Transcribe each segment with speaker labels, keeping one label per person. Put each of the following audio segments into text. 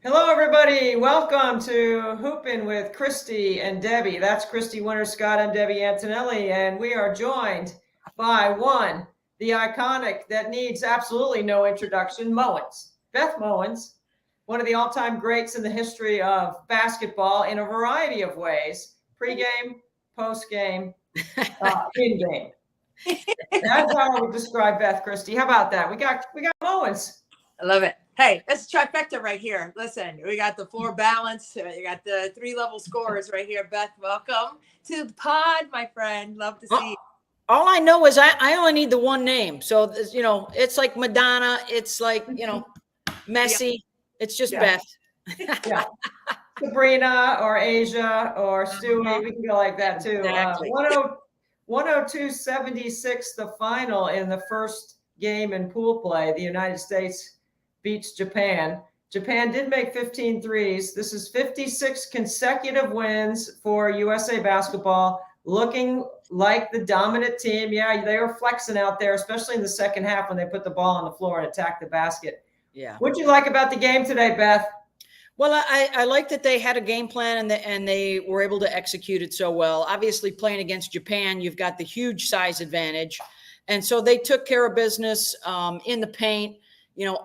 Speaker 1: Hello, everybody. Welcome to Hoopin with Christy and Debbie. That's Christy Winter-Scott and Debbie Antonelli, and we are joined by the iconic that needs absolutely no introduction, Mowins. Beth Mowins, one of the all-time greats in the history of basketball in a variety of ways, pre-game, post-game, in-game. That's how I would describe Beth, Christy. How about that? We got Mowins.
Speaker 2: I love it. Hey, that's a trifecta right here. Listen, we got the floor balance. You got the 3-level scores right here. Beth, welcome to the pod, my friend. Love to see you.
Speaker 3: All I know is I only need the one name. So, it's like Madonna. It's like, Messi. Yeah. It's just Beth.
Speaker 1: Yeah. Sabrina or Asia or Stewie. We can go like that too.
Speaker 3: Exactly.
Speaker 1: 102-76, the final in the first game in pool play. The United States beats Japan. Japan did make 15 threes. This is 56 consecutive wins for USA basketball, looking like the dominant team. Yeah, they were flexing out there, especially in the second half when they put the ball on the floor and attacked the basket.
Speaker 3: Yeah.
Speaker 1: What'd you like about the game today, Beth?
Speaker 3: Well, I like that they had a game plan and they were able to execute it so well. Obviously, playing against Japan, you've got the huge size advantage. And so they took care of business in the paint,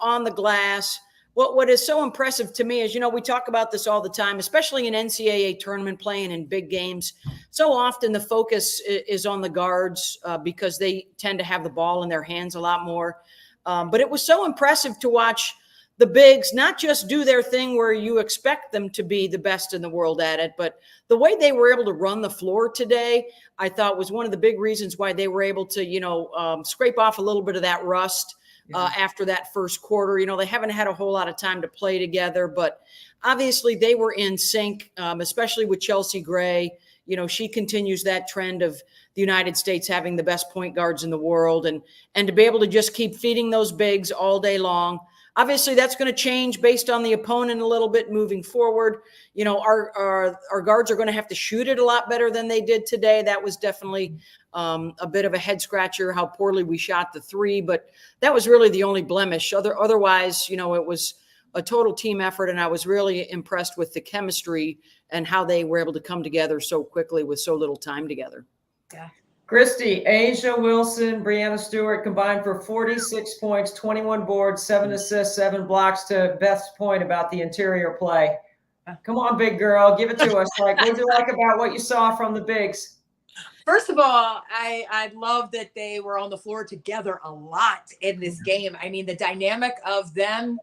Speaker 3: on the glass. What is so impressive to me is, we talk about this all the time, especially in NCAA tournament playing in big games. So often the focus is on the guards because they tend to have the ball in their hands a lot more. But it was so impressive to watch the bigs not just do their thing where you expect them to be the best in the world at it, but the way they were able to run the floor today, I thought was one of the big reasons why they were able to, scrape off a little bit of that rust after that first quarter. They haven't had a whole lot of time to play together, but obviously they were in sync, especially with Chelsea Gray. She continues that trend of the United States having the best point guards in the world, and to be able to just keep feeding those bigs all day long. Obviously, that's going to change based on the opponent a little bit moving forward. Our guards are going to have to shoot it a lot better than they did today. That was definitely a bit of a head scratcher, how poorly we shot the three, but that was really the only blemish. Otherwise, it was a total team effort, and I was really impressed with the chemistry and how they were able to come together so quickly with so little time together.
Speaker 2: Yeah.
Speaker 1: Christy, Asia Wilson, Brianna Stewart combined for 46 points, 21 boards, 7 assists, 7 blocks, to Beth's point about the interior play. Come on, big girl, give it to us. What did you like about what you saw from the bigs?
Speaker 2: First of all, I love that they were on the floor together a lot in this game. I mean, the dynamic of them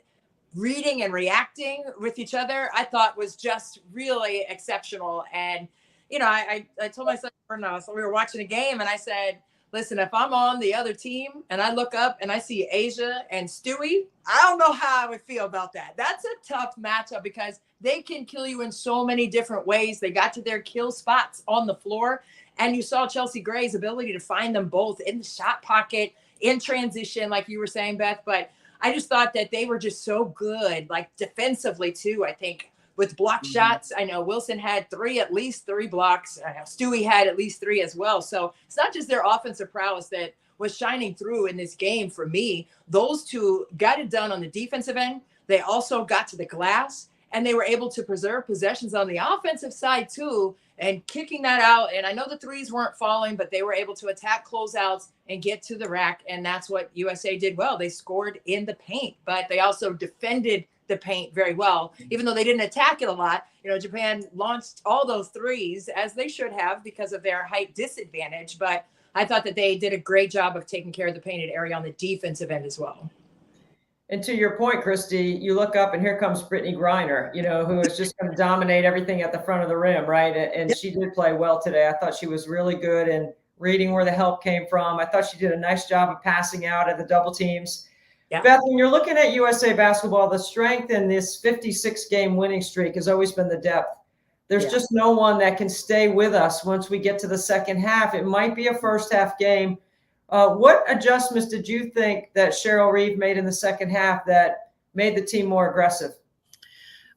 Speaker 2: reading and reacting with each other, I thought was just really exceptional. And I told my son, so we were watching a game, and I said, listen, if I'm on the other team and I look up and I see Asia and Stewie, I don't know how I would feel about that. That's a tough matchup because they can kill you in so many different ways. They got to their kill spots on the floor, and you saw Chelsea Gray's ability to find them both in the shot pocket, in transition, like you were saying, Beth. But I just thought that they were just so good, like defensively too, I think. With block shots, I know Wilson had at least three blocks. Stewie had at least 3 as well. So it's not just their offensive prowess that was shining through in this game for me. Those two got it done on the defensive end. They also got to the glass, and they were able to preserve possessions on the offensive side too, and kicking that out. And I know the threes weren't falling, but they were able to attack closeouts and get to the rack. And that's what USA did well. They scored in the paint, but they also defended the paint very well, even though they didn't attack it a lot. Japan launched all those threes as they should have because of their height disadvantage. But I thought that they did a great job of taking care of the painted area on the defensive end as well.
Speaker 1: And to your point, Christy, you look up and here comes Brittany Griner, who is just going to dominate everything at the front of the rim, right? And she did play well today. I thought she was really good in reading where the help came from. I thought she did a nice job of passing out at the double teams. Yeah. Beth, when you're looking at USA basketball, the strength in this 56-game winning streak has always been the depth. There's just no one that can stay with us once we get to the second half. It might be a first half game. What adjustments did you think that Cheryl Reeve made in the second half that made the team more aggressive?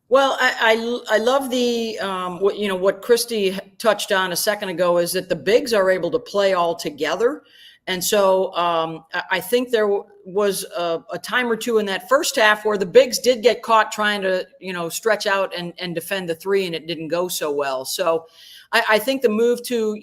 Speaker 3: Well, I love the what Christy touched on a second ago is that the bigs are able to play all together. And so I think there was a time or two in that first half where the bigs did get caught trying to, stretch out and defend the three, and it didn't go so well. So I think the move to,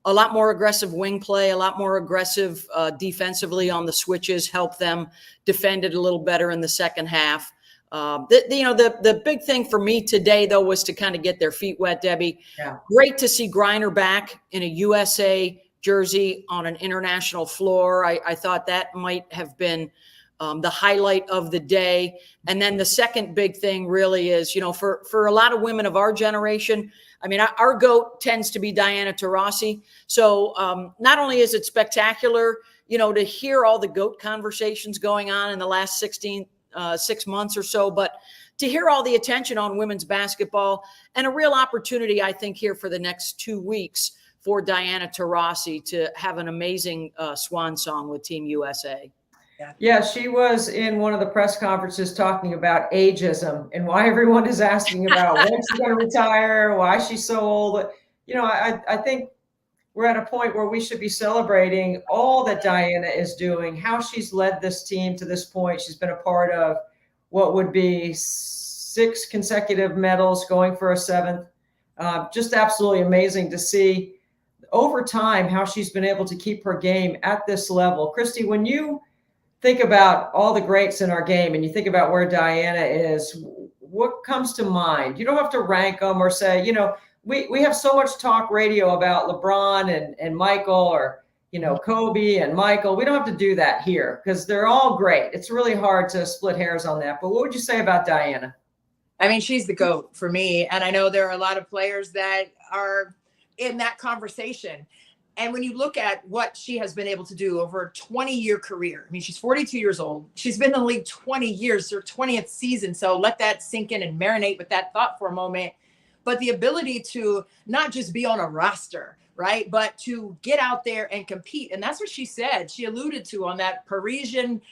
Speaker 3: a lot more aggressive wing play, a lot more aggressive defensively on the switches helped them defend it a little better in the second half. The big thing for me today, though, was to kind of get their feet wet, Debbie.
Speaker 1: Yeah.
Speaker 3: Great to see Griner back in a USA jersey on an international floor. I thought that might have been the highlight of the day. And then the second big thing really is, for a lot of women of our generation, I mean, our GOAT tends to be Diana Taurasi. So not only is it spectacular, to hear all the GOAT conversations going on in the last 6 months or so, but to hear all the attention on women's basketball and a real opportunity, I think, here for the next 2 weeks for Diana Taurasi to have an amazing swan song with Team USA.
Speaker 1: Yeah, she was in one of the press conferences talking about ageism and why everyone is asking about when she's going to retire, why she's so old. I think we're at a point where we should be celebrating all that Diana is doing, how she's led this team to this point. She's been a part of what would be 6 consecutive medals, going for a 7th. Just absolutely amazing to see over time how she's been able to keep her game at this level. Christy, when you think about all the greats in our game and you think about where Diana is, what comes to mind? You don't have to rank them or say, we have so much talk radio about LeBron and Michael, or, Kobe and Michael. We don't have to do that here because they're all great. It's really hard to split hairs on that. But what would you say about Diana?
Speaker 2: I mean, she's the GOAT for me. And I know there are a lot of players that are in that conversation. And when you look at what she has been able to do over a 20-year career, I mean, she's 42 years old. She's been in the league 20 years, her 20th season. So let that sink in and marinate with that thought for a moment. But the ability to not just be on a roster, right, but to get out there and compete. And that's what she said. She alluded to on that Parisian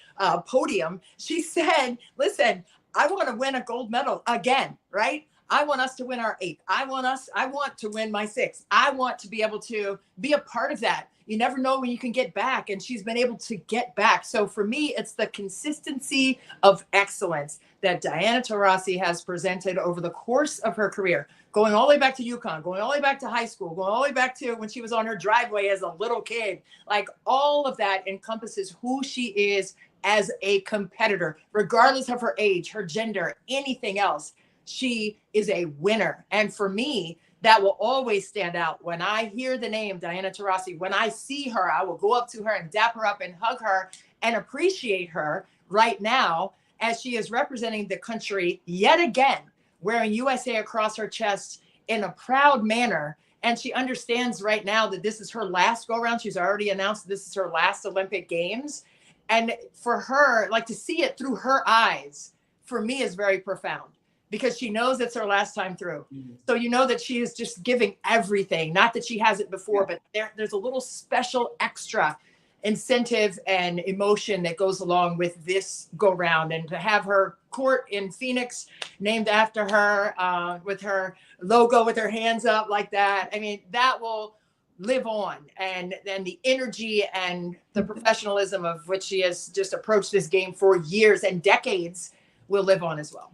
Speaker 2: podium. She said, listen, I want to win a gold medal again, right? I want us to win our 8th. I want to win my 6th. I want to be able to be a part of that. You never know when you can get back, and she's been able to get back. So for me, it's the consistency of excellence that Diana Taurasi has presented over the course of her career, going all the way back to UConn, going all the way back to high school, going all the way back to when she was on her driveway as a little kid. Like, all of that encompasses who she is as a competitor, regardless of her age, her gender, anything else. She is a winner. And for me, that will always stand out. When I hear the name Diana Taurasi, when I see her, I will go up to her and dap her up and hug her and appreciate her right now as she is representing the country yet again, wearing USA across her chest in a proud manner. And she understands right now that this is her last go around. She's already announced this is her last Olympic Games. And for her, like, to see it through her eyes, for me, is very profound, because she knows it's her last time through. Mm-hmm. So that she is just giving everything. Not that she hasn't before, but there's a little special extra incentive and emotion that goes along with this go round. And to have her court in Phoenix named after her, with her logo, with her hands up like that, I mean, that will live on. And then the energy and the professionalism of which she has just approached this game for years and decades will live on as well.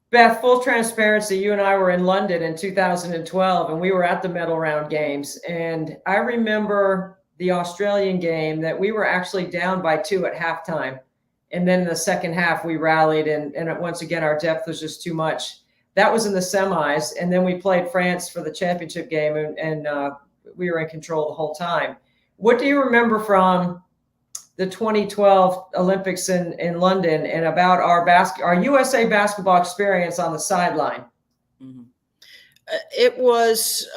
Speaker 1: Beth, full transparency, you and I were in London in 2012, and we were at the medal round games. And I remember the Australian game that we were actually down by 2 at halftime. And then in the second half, we rallied, and once again, our depth was just too much. That was in the semis. And then we played France for the championship game, and we were in control the whole time. What do you remember from the 2012 Olympics in London and about our USA basketball experience on the sideline?
Speaker 3: Mm-hmm. It was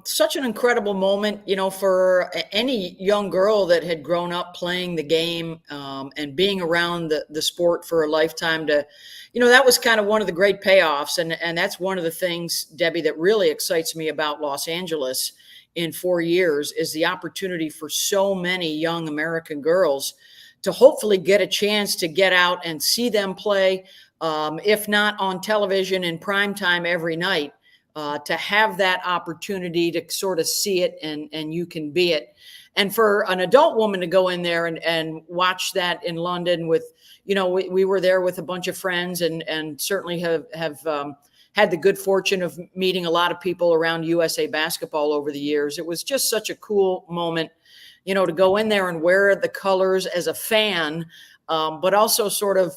Speaker 3: such an incredible moment, for any young girl that had grown up playing the game and being around the sport for a lifetime. That was kind of one of the great payoffs. And that's one of the things, Debbie, that really excites me about Los Angeles in 4 years, is the opportunity for so many young American girls to hopefully get a chance to get out and see them play, if not on television in prime time every night, to have that opportunity to sort of see it and you can be it. And for an adult woman to go in there and watch that in London with, we were there with a bunch of friends and certainly have had the good fortune of meeting a lot of people around USA basketball over the years. It was just such a cool moment, to go in there and wear the colors as a fan, but also sort of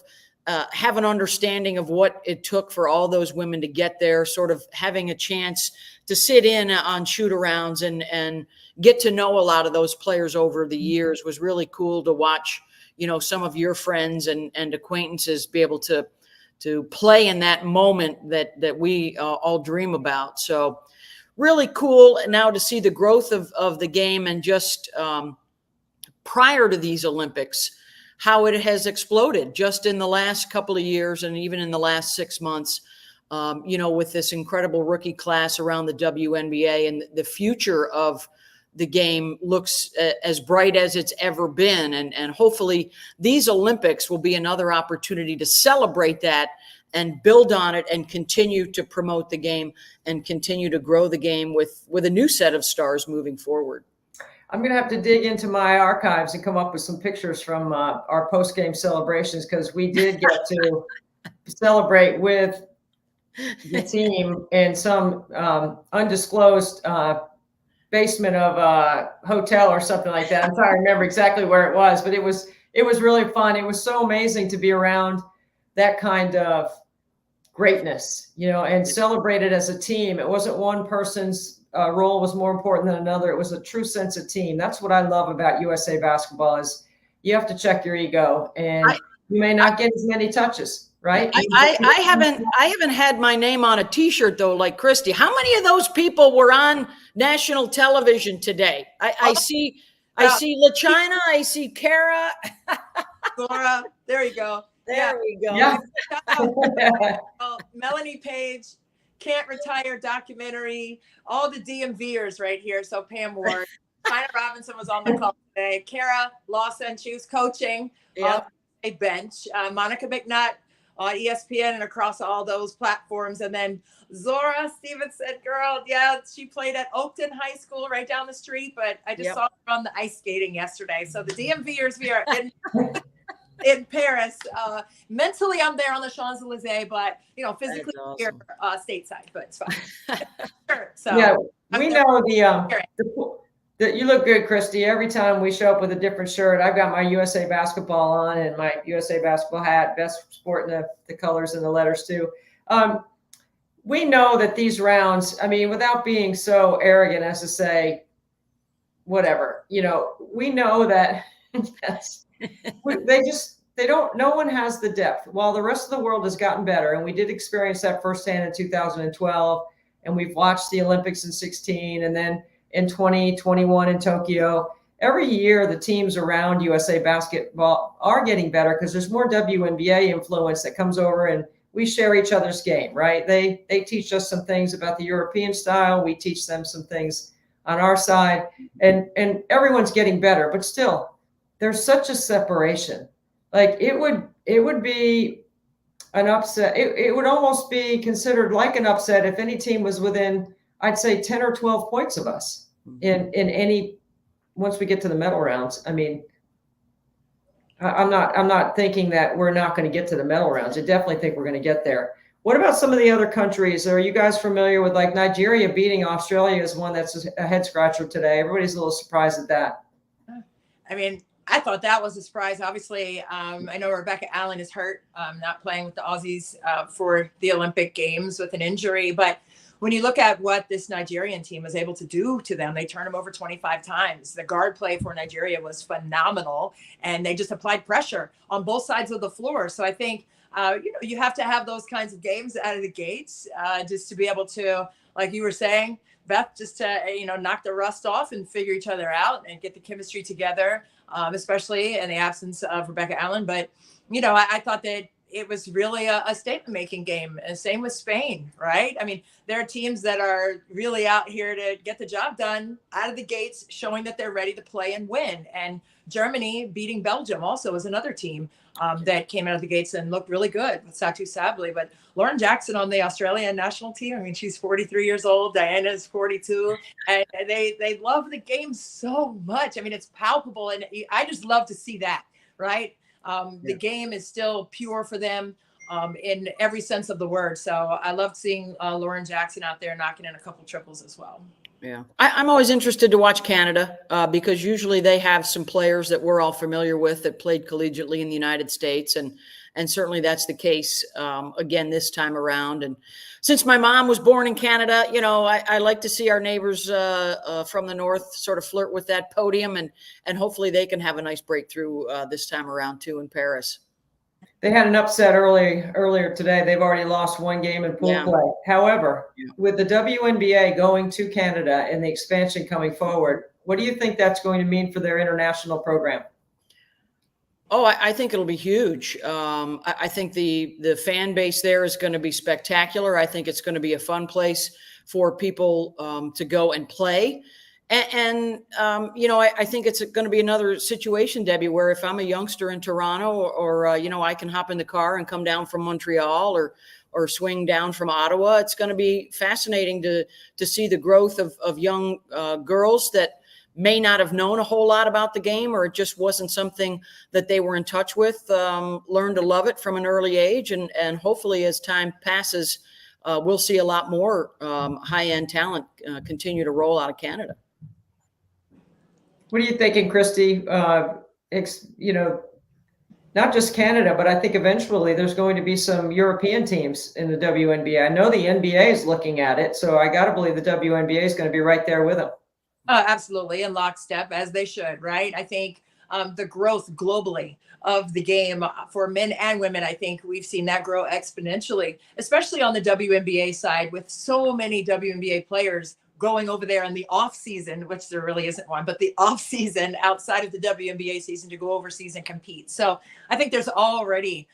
Speaker 3: have an understanding of what it took for all those women to get there, sort of having a chance to sit in on shoot-arounds and get to know a lot of those players over the years was really cool to watch, some of your friends and acquaintances be able to play in that moment that we all dream about. So really cool now to see the growth of the game and just prior to these Olympics, how it has exploded just in the last couple of years and even in the last 6 months, with this incredible rookie class around the WNBA, and the future of the game looks as bright as it's ever been. And hopefully these Olympics will be another opportunity to celebrate that and build on it and continue to promote the game and continue to grow the game with a new set of stars moving forward.
Speaker 1: I'm going to have to dig into my archives and come up with some pictures from our post-game celebrations, because we did get to celebrate with the team in some undisclosed basement of a hotel or something like that. I'm trying to remember exactly where it was, but it was really fun. It was so amazing to be around that kind of greatness, and celebrate it as a team. It wasn't one person's role was more important than another. It was a true sense of team. That's what I love about USA basketball is you have to check your ego, and you may not get as many touches, right?
Speaker 3: I haven't had my name on a T-shirt though, like Christy. How many of those people were on national television today? I see LaChina, I see Kara,
Speaker 2: Laura. There you go.
Speaker 3: There we go.
Speaker 1: Yeah.
Speaker 2: Melanie Page, Can't Retire documentary, all the DMVers right here. So Pam Ward, China Robinson was on the call today. Kara Lawson, she was coaching on a bench. Monica McNutt on ESPN and across all those platforms. And then Zora Stevenson, girl, she played at Oakton High School right down the street, but I just saw her on the ice skating yesterday. So the DMVers, we are in Paris. Mentally, I'm there on the Champs-Elysees, but physically
Speaker 3: awesome.
Speaker 2: here stateside, but it's fine. Sure. So
Speaker 1: yeah, we know the you look good, Christy. Every time we show up with a different shirt, I've got my USA basketball on and my USA basketball hat. Best sporting the colors and the letters too. We know that these rounds, without being so arrogant as to say, whatever, we know that no one has the depth. While the rest of the world has gotten better, and we did experience that firsthand in 2012, and we've watched the Olympics in 2016, and then in 2021 in Tokyo. Every year, the teams around USA basketball are getting better because there's more WNBA influence that comes over, and we share each other's game, right? They teach us some things about the European style. We teach them some things on our side, and everyone's getting better, but still, there's such a separation. Like it would be an upset. It would almost be considered like an upset if any team was within, I'd say, 10 or 12 points of us in any, once we get to the medal rounds. I'm not thinking that we're not going to get to the medal rounds. I definitely think we're going to get there. What about some of the other countries? Are you guys familiar with, like, Nigeria beating Australia is one that's a head scratcher today? Everybody's a little surprised at that.
Speaker 2: I thought that was a surprise. Obviously, I know Rebecca Allen is hurt, not playing with the Aussies for the Olympic Games with an injury. But when you look at what this Nigerian team was able to do to them, they turned them over 25 times. The guard play for Nigeria was phenomenal, and they just applied pressure on both sides of the floor. So I think, you have to have those kinds of games out of the gates just to be able to, like you were saying, Beth, just to, knock the rust off and figure each other out and get the chemistry together, especially in the absence of Rebecca Allen. But, I thought that it was really a statement making game. And same with Spain, right? I mean, there are teams that are really out here to get the job done out of the gates, showing that they're ready to play and win. And Germany beating Belgium also is another team that came out of the gates and looked really good with Satu Sabli. But Lauren Jackson on the Australian national team, I mean, she's 43 years old. Diana's 42. And they love the game so much. I mean, it's palpable. And I just love to see that, right? The game is still pure for them in every sense of the word. So I loved seeing Lauren Jackson out there knocking in a couple triples as well.
Speaker 3: Yeah, I'm always interested to watch Canada because usually they have some players that we're all familiar with that played collegiately in the United States, and certainly that's the case again this time around. And since my mom was born in Canada, you know, I like to see our neighbors from the north sort of flirt with that podium, and hopefully they can have a nice breakthrough this time around too in Paris.
Speaker 1: They had an upset earlier today. They've already lost one game in pool play. However, with the WNBA going to Canada and the expansion coming forward, what do you think that's going to mean for their international program?
Speaker 3: Oh, I think it'll be huge. I think the fan base there is going to be spectacular. I think it's going to be a fun place for people to go and play. And you know, I think it's going to be another situation, Debbie, where if I'm a youngster in Toronto or you know, I can hop in the car and come down from Montreal or swing down from Ottawa, it's going to be fascinating to see the growth of young girls that may not have known a whole lot about the game, or it just wasn't something that they were in touch with, learn to love it from an early age. And hopefully as time passes, we'll see a lot more high-end talent continue to roll out of Canada.
Speaker 1: What are you thinking, Christy? You know, not just Canada, but I think eventually there's going to be some European teams in the WNBA. I know the NBA is looking at it, so I got to believe the WNBA is going to be right there with them.
Speaker 2: Absolutely, in lockstep, as they should, right? I think the growth globally of the game for men and women, I think we've seen that grow exponentially, especially on the WNBA side, with so many WNBA players going over there in the off season, which there really isn't one, but the off season outside of the WNBA season to go overseas and compete. So I think there's already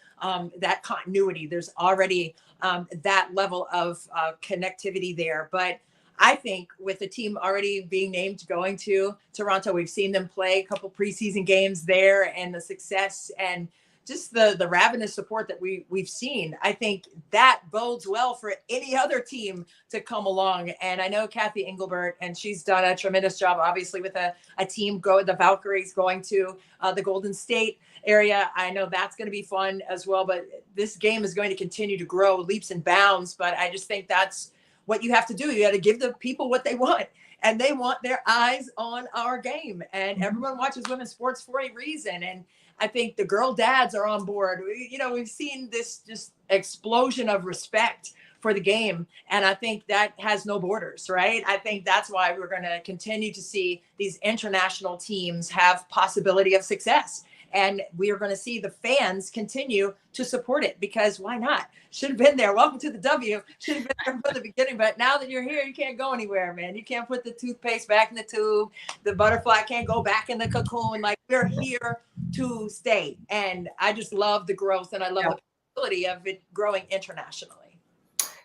Speaker 2: that continuity. There's already that level of connectivity there. But I think with the team already being named going to Toronto, we've seen them play a couple preseason games there, and the success and just the ravenous support that we've seen. I think that bodes well for any other team to come along. And I know Kathy Engelbert, and she's done a tremendous job, obviously, with a team the Valkyries going to the Golden State area. I know that's going to be fun as well. But this game is going to continue to grow leaps and bounds. But I just think that's what you have to do. You got to give the people what they want. And they want their eyes on our game. And everyone watches women's sports for a reason. And I think the girl dads are on board. You know, we've seen this just explosion of respect for the game. And I think that has no borders, right? I think that's why we're going to continue to see these international teams have possibility of success. And we are going to see the fans continue to support it, because why not? Should have been there. Welcome to the W. Should have been there from the beginning. But now that you're here, you can't go anywhere, man. You can't put the toothpaste back in the tube. The butterfly can't go back in the cocoon. Like, we're here to stay. And I just love the growth, and I love the possibility of it growing internationally.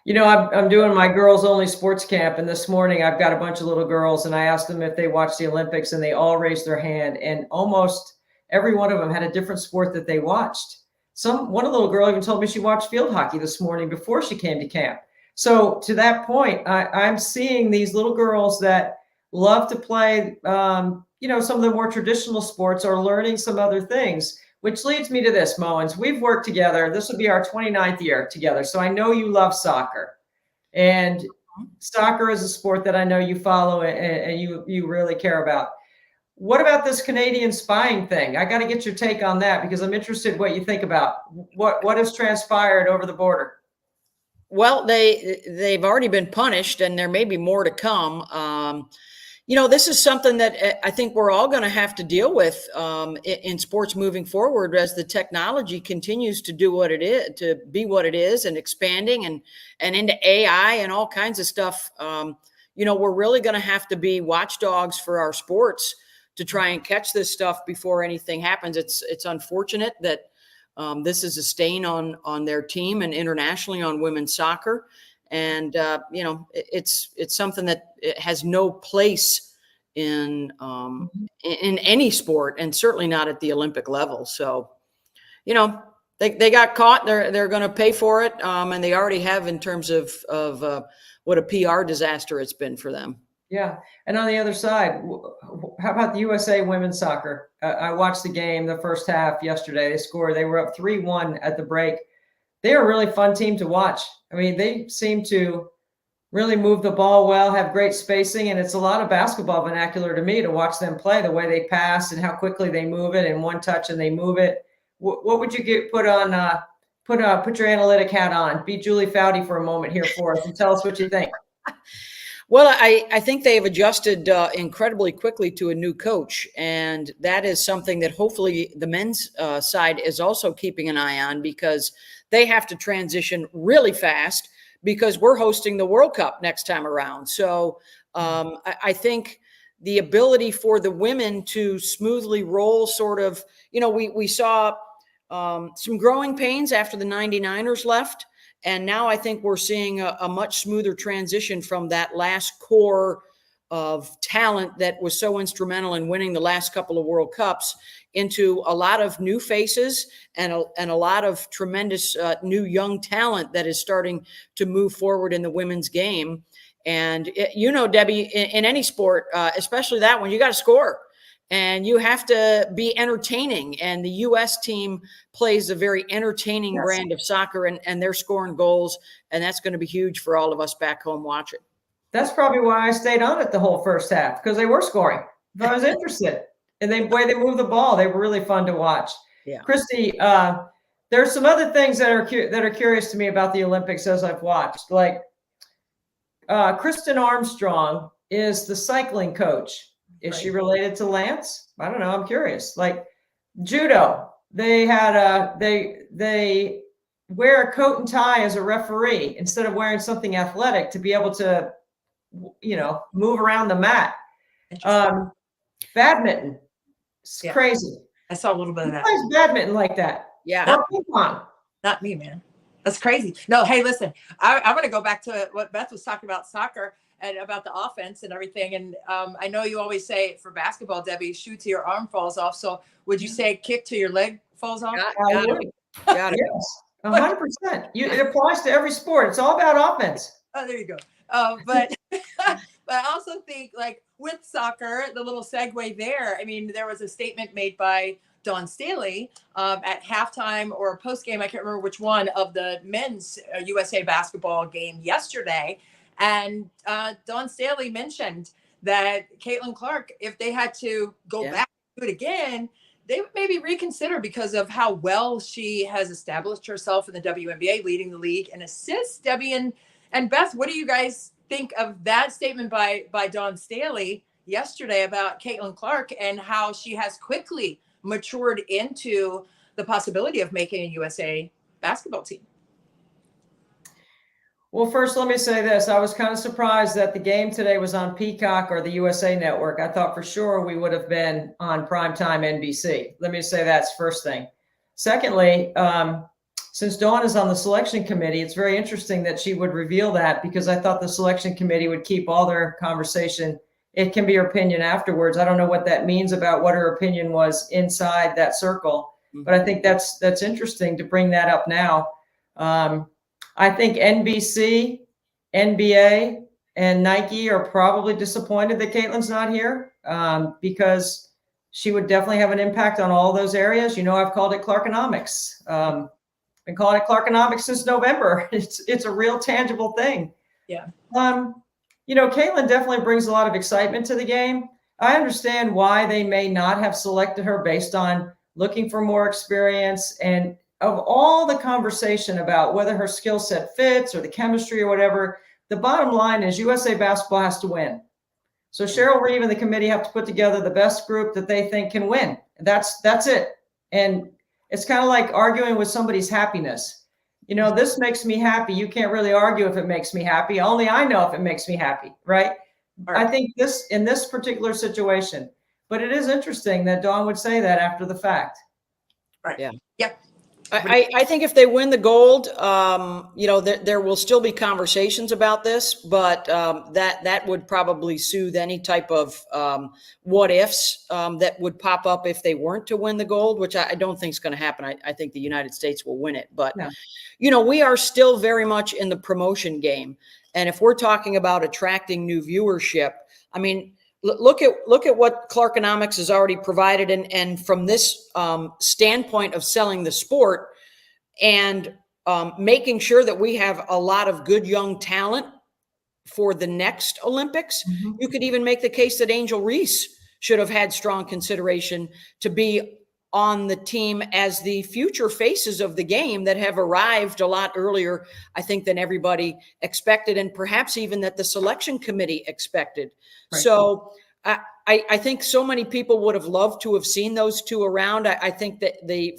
Speaker 1: You know, I'm doing my girls only sports camp, and this morning I've got a bunch of little girls, and I asked them if they watched the Olympics, and they all raised their hand, and almost every one of them had a different sport that they watched. One little girl even told me she watched field hockey this morning before she came to camp. So to that point, I'm seeing these little girls that love to play, you know, some of the more traditional sports, or learning some other things, which leads me to this, Mowins. We've worked together. This will be our 29th year together. So I know you love soccer, and soccer is a sport that I know you follow and you really care about. What about this Canadian spying thing? I got to get your take on that, because I'm interested what you think about what has transpired over the border.
Speaker 3: Well, they've already been punished, and there may be more to come. You know, this is something that I think we're all going to have to deal with in sports moving forward, as the technology continues to do what it is, to be what it is, and expanding and into AI and all kinds of stuff. You know, we're really going to have to be watchdogs for our sports to try and catch this stuff before anything happens. It's unfortunate that This is a stain on their team and internationally on women's soccer. And, it's something that it has no place in any sport, and certainly not at the Olympic level. So, they got caught. They're going to pay for it, and they already have in terms of what a PR disaster it's been for them.
Speaker 1: Yeah, and on the other side, how about the USA women's soccer? I watched the game, the first half yesterday. They scored. They were up 3-1 at the break. They are a really fun team to watch. I mean, they seem to really move the ball well, have great spacing, and it's a lot of basketball vernacular to me to watch them play, the way they pass and how quickly they move it in one touch and they move it. What would you put your analytic hat on? Be Julie Foudy for a moment here for us and tell us what you think.
Speaker 3: Well, I think they have adjusted incredibly quickly to a new coach, and that is something that hopefully the men's side is also keeping an eye on, because they have to transition really fast because we're hosting the World Cup next time around. So I think the ability for the women to smoothly roll sort of, we saw some growing pains after the 99ers left. And now I think we're seeing a much smoother transition from that last core of talent that was so instrumental in winning the last couple of World Cups into a lot of new faces and a lot of tremendous new young talent that is starting to move forward in the women's game. And, Debbie, in any sport, especially that one, you got to score. And you have to be entertaining. And the U.S. team plays a very entertaining brand of soccer, and they're scoring goals. And that's going to be huge for all of us back home watching.
Speaker 1: That's probably why I stayed on it the whole first half, because they were scoring. I was interested. And the way they move the ball, they were really fun to watch.
Speaker 3: Yeah.
Speaker 1: Christy, there's some other things that are curious to me about the Olympics as I've watched. Like Kristen Armstrong is the cycling coach. Is she related to Lance? I don't know. I'm curious. Like judo, they wear a coat and tie as a referee instead of wearing something athletic to be able to, move around the mat. Badminton, it's crazy.
Speaker 2: I saw a little bit of that.
Speaker 1: Who plays badminton like that?
Speaker 3: Yeah.
Speaker 1: Or ping pong?
Speaker 2: Not me, man. That's crazy. No, hey, listen, I want to go back to what Beth was talking about soccer and about the offense and everything. And I know you always say for basketball, Debbie, shoot till your arm falls off. So would you say kick till your leg falls off?
Speaker 3: Got it.
Speaker 1: Yes, 100%. It applies to every sport. It's all about offense.
Speaker 2: Oh, there you go. But I also think, like, with soccer, the little segue there, I mean, there was a statement made by Dawn Staley at halftime or post game, I can't remember which one, of the men's USA basketball game yesterday. And Dawn Staley mentioned that Caitlin Clark, if they had to go back and do it again, they would maybe reconsider because of how well she has established herself in the WNBA, leading the league in assists. Debbie and Beth, what do you guys think of that statement by Dawn Staley yesterday about Caitlin Clark and how she has quickly matured into the possibility of making a USA basketball team?
Speaker 1: Well, first, let me say this. I was kind of surprised that the game today was on Peacock or the USA Network. I thought for sure we would have been on primetime NBC. Let me say that's first thing. Secondly, since Dawn is on the selection committee, it's very interesting that she would reveal that, because I thought the selection committee would keep all their conversation. It can be her opinion afterwards. I don't know what that means about what her opinion was inside that circle, but I think that's interesting to bring that up now. I think NBC, NBA, and Nike are probably disappointed that Caitlin's not here because she would definitely have an impact on all those areas. I've called it Clarkonomics. Been calling it Clarkonomics since November. It's a real tangible thing.
Speaker 2: Yeah.
Speaker 1: Caitlin definitely brings a lot of excitement to the game. I understand why they may not have selected her based on looking for more experience, and of all the conversation about whether her skill set fits or the chemistry or whatever, the bottom line is USA basketball has to win. So Cheryl Reeve and the committee have to put together the best group that they think can win. That's it. And it's kind of like arguing with somebody's happiness. This makes me happy. You can't really argue if it makes me happy. Only I know if it makes me happy, right? I think in this particular situation, but it is interesting that Dawn would say that after the fact.
Speaker 2: Right.
Speaker 3: Yeah.
Speaker 2: Yep.
Speaker 3: I think if they win the gold, there will still be conversations about this, but that would probably soothe any type of what ifs that would pop up if they weren't to win the gold, which I don't think is going to happen. I think the United States will win it, but we are still very much in the promotion game, and if we're talking about attracting new viewership, I mean, look at what Clarkonomics has already provided, and from this standpoint of selling the sport and making sure that we have a lot of good young talent for the next Olympics. Mm-hmm. You could even make the case that Angel Reese should have had strong consideration to be on the team as the future faces of the game that have arrived a lot earlier, I think, than everybody expected, and perhaps even that the selection committee expected. Right. So I think so many people would have loved to have seen those two around. I think that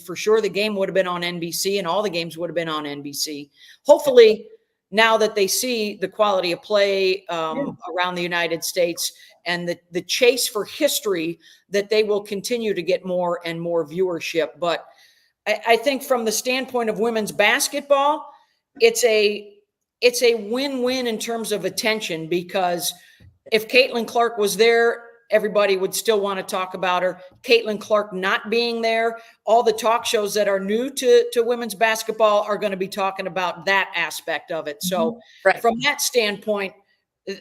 Speaker 3: for sure the game would have been on NBC, and all the games would have been on NBC. Hopefully, now that they see the quality of play around the United States and the chase for history, that they will continue to get more and more viewership. But I think from the standpoint of women's basketball, it's a win-win in terms of attention, because if Caitlin Clark was there, everybody would still want to talk about her. Caitlin Clark not being there, all the talk shows that are new to women's basketball are going to be talking about that aspect of it. So from that standpoint,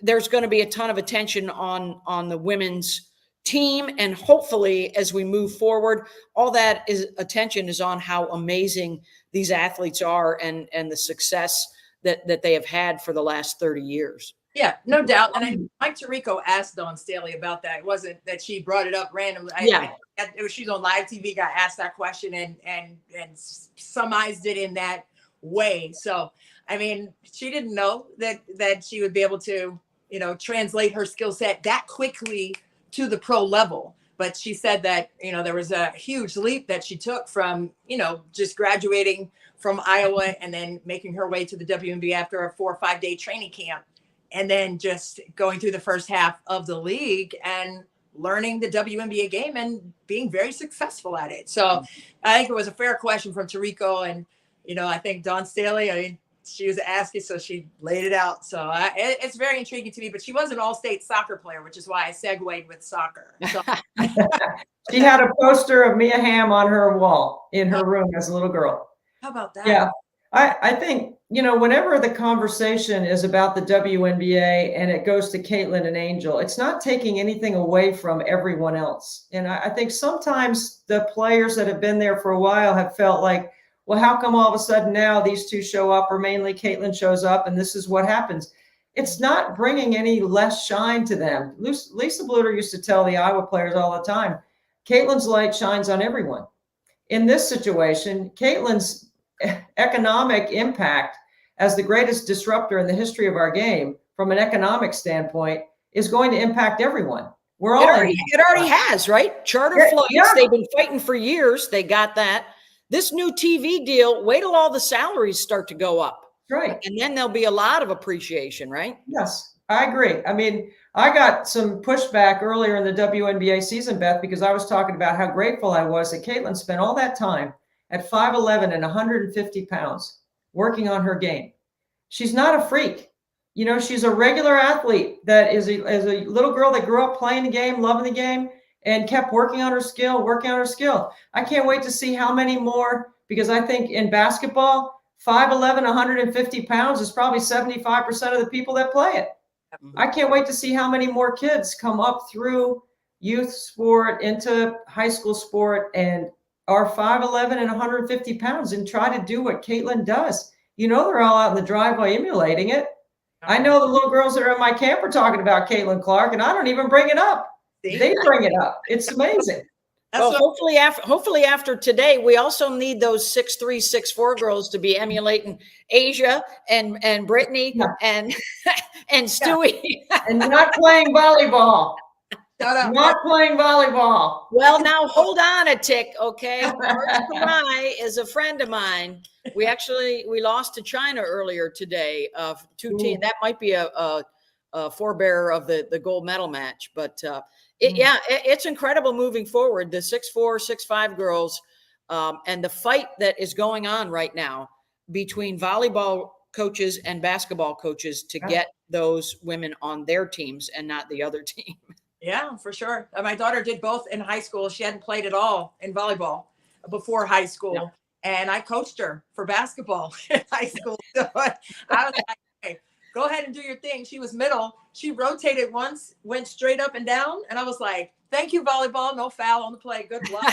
Speaker 3: there's going to be a ton of attention on the women's team. And hopefully, as we move forward, all that attention is on how amazing these athletes are and the success that they have had for the last 30 years.
Speaker 2: Yeah, no doubt. And Mike Tirico asked Dawn Staley about that. It wasn't that she brought it up randomly. She's on live TV, got asked that question and summarized it in that way. So, I mean, she didn't know that she would be able to, translate her skill set that quickly to the pro level. But she said that, there was a huge leap that she took from, just graduating from Iowa and then making her way to the WNBA after a 4 or 5 day training camp. And then just going through the first half of the league and learning the WNBA game and being very successful at it. So I think it was a fair question from Tirico. And, I think Dawn Staley, she was asking, so she laid it out. So it's very intriguing to me. But she was an all-state soccer player, which is why I segued with soccer. So.
Speaker 1: She had a poster of Mia Hamm on her wall in her room as a little girl.
Speaker 2: How about that?
Speaker 1: Yeah. I think, whenever the conversation is about the WNBA and it goes to Caitlin and Angel, it's not taking anything away from everyone else. And I think sometimes the players that have been there for a while have felt like, well, how come all of a sudden now these two show up, or mainly Caitlin shows up, and this is what happens? It's not bringing any less shine to them. Lisa Bluter used to tell the Iowa players all the time, Caitlin's light shines on everyone. In this situation, Caitlin's economic impact as the greatest disruptor in the history of our game from an economic standpoint is going to impact everyone. It
Speaker 3: already has, right? Charter flights, they've been fighting for years. They got that. This new TV deal, wait till all the salaries start to go up.
Speaker 1: Right.
Speaker 3: And then there'll be a lot of appreciation, right?
Speaker 1: Yes, I agree. I mean, I got some pushback earlier in the WNBA season, Beth, because I was talking about how grateful I was that Caitlin spent all that time at 5'11" and 150 pounds working on her game. She's not a freak. She's a regular athlete that is a little girl that grew up playing the game, loving the game, and kept working on her skill. I can't wait to see how many more, because I think in basketball, 5'11", 150 pounds is probably 75% of the people that play it. I can't wait to see how many more kids come up through youth sport into high school sport and are 5'11" and 150 pounds and try to do what Caitlin does. They're all out in the driveway emulating it. I know the little girls that are in my camp are talking about Caitlin Clark, and I don't even bring it up. They bring it up. It's amazing.
Speaker 3: Well, hopefully after today, we also need those 6'3", 6'4" girls to be emulating Asia and Brittany and Stewie. And
Speaker 1: not playing volleyball. Not playing volleyball.
Speaker 3: Well, now hold on a tick, okay? March is a friend of mine. We lost to China earlier today. Two teams. That might be a forebearer of the gold medal match, but it's incredible moving forward. The 6'4", 6'5" girls And the fight that is going on right now between volleyball coaches and basketball coaches to get those women on their teams and not the other team.
Speaker 2: Yeah, for sure. My daughter did both in high school. She hadn't played at all in volleyball before high school. Yeah. And I coached her for basketball in high school. So I was like, hey, go ahead and do your thing. She was middle. She rotated once, went straight up and down. And I was like, thank you, volleyball. No foul on the play. Good luck.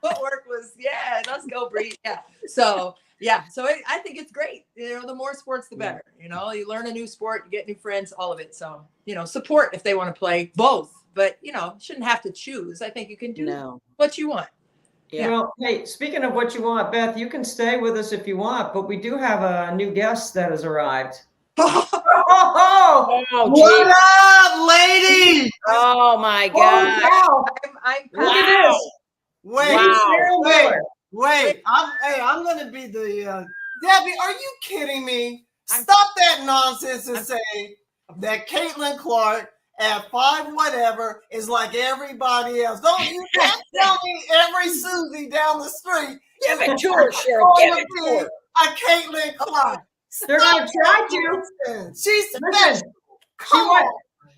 Speaker 2: Footwork was, yeah, let's go, Bree. Yeah. So I think it's great. The more sports, the better. You learn a new sport, you get new friends, all of it. So, support if they want to play both. But, shouldn't have to choose. I think you can do what you want.
Speaker 1: Yeah. Well, hey, speaking of what you want, Beth, you can stay with us if you want, but we do have a new guest that has arrived.
Speaker 3: What
Speaker 4: up, ladies?
Speaker 3: Oh my God!
Speaker 1: Wow.
Speaker 2: I'm
Speaker 1: Look at this.
Speaker 4: Wait! I'm gonna be the Debbie. Are you kidding me? Stop that nonsense and say that Caitlin Clark at 5 whatever is like everybody else. Don't you tell me every Susie down the street.
Speaker 3: Give it to her, Cheryl. Give it to her.
Speaker 4: A Caitlin Clark.
Speaker 1: They're going to try to.
Speaker 4: She's special.